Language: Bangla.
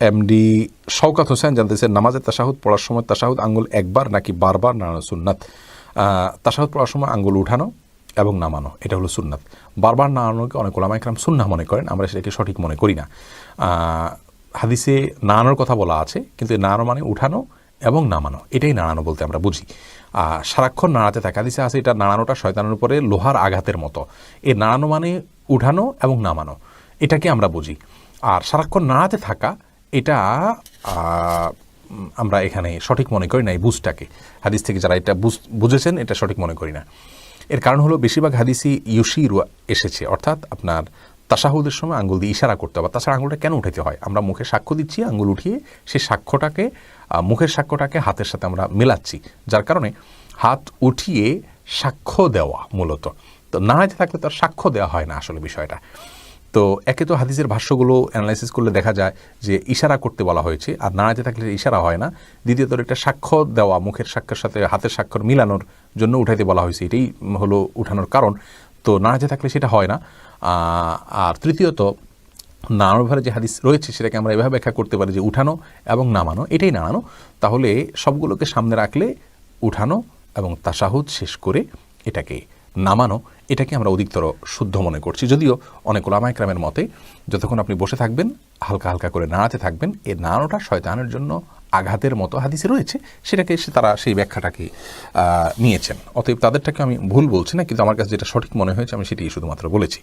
এমডি শওকত হোসেন জানতেছেন, নামাজের তাশাহুদ পড়ার সময় তাশাহুদ আঙ্গুল একবার নাকি বারবার নাড়ানো সুন্নাত? তাশাহুদ পড়ার সময় আঙ্গুল উঠানো এবং নামানো এটা হলো সুন্নাত। বারবার নাড়ানোকে অনেক ওলামা ইকরাম সুন্নাহ মনে করেন, আমরা সেটাকে সঠিক মনে করি না। হাদিসে নাড়ানোর কথা বলা আছে, কিন্তু নাড়ানো মানে উঠানো এবং নামানো, এটাই নাড়ানো বলতে আমরা বুঝি। সারাক্ষণ নাড়াতে থাকে, হাদিসে আছে এটা নাড়ানোটা শয়তানের উপরে লোহার আঘাতের মতো। এই নাড়ানো মানে উঠানো এবং নামানো, এটাকে আমরা বুঝি। আর সারাক্ষণ নাড়াতে থাকা এটা আমরা এখানে সঠিক মনে করি না। এই বুঝটাকে হাদিস থেকে যারা এটা বুঝেছেন এটা সঠিক মনে করি না। এর কারণ হলো বেশিরভাগ হাদিসই ইউশিরু এসেছে, অর্থাৎ আপনার তাশাহুদের সময় আঙ্গুল দিয়ে ইশারা করতে হবে। তাছাড়া আঙ্গুলটা কেন উঠাতে হয়? আমরা মুখে সাক্ষ্য দিচ্ছি, আঙ্গুল উঠিয়ে সেই সাক্ষ্যটাকে মুখের সাক্ষ্যটাকে হাতের সাথে আমরা মেলাচ্ছি, যার কারণে হাত উঠিয়ে সাক্ষ্য দেওয়া মূলত। তো নাড়াইতে থাকলে তো আর সাক্ষ্য দেওয়া হয় না আসলে বিষয়টা। তো একে তো হাদিসের ভাষ্যগুলো অ্যানালাইসিস করলে দেখা যায় যে ইশারা করতে বলা হয়েছে, আর নাড়াইতে থাকলে ইশারা হয় না। দ্বিতীয়ত এটা সাক্ষ্য দেওয়া, মুখের সাক্ষ্যের সাথে হাতের স্বাক্ষর মিলানোর জন্য উঠাইতে বলা হয়েছে, এটাই হলো উঠানোর কারণ। তো নাড়াইতে থাকলে সেটা হয় না। আর তৃতীয়ত নাড়ানোর ব্যাপারে যে হাদিস রয়েছে সেটাকে আমরা এভাবে ব্যাখ্যা করতে পারি যে উঠানো এবং নামানো এটাই নাড়ানো। তাহলে সবগুলোকে সামনে রাখলে উঠানো এবং তাশাহুদ শেষ করে এটাকে নামানো, এটাকে আমরা অধিকতর শুদ্ধ মনে করছি। যদিও অনেক ওলামা ইকরামের মতে যতক্ষণ আপনি বসে থাকবেন হালকা হালকা করে নাড়াতে থাকবেন, এই নাড়ানোটা শয়তানের জন্য আঘাতের মতো হাদিসে রয়েছে, সেটাকে তারা সেই ব্যাখ্যাটাকে নিয়েছেন। অতএব তাদেরটাকে আমি ভুল বলছি না, কিন্তু আমার কাছে যেটা সঠিক মনে হয়েছে আমি সেটাই শুধুমাত্র বলেছি।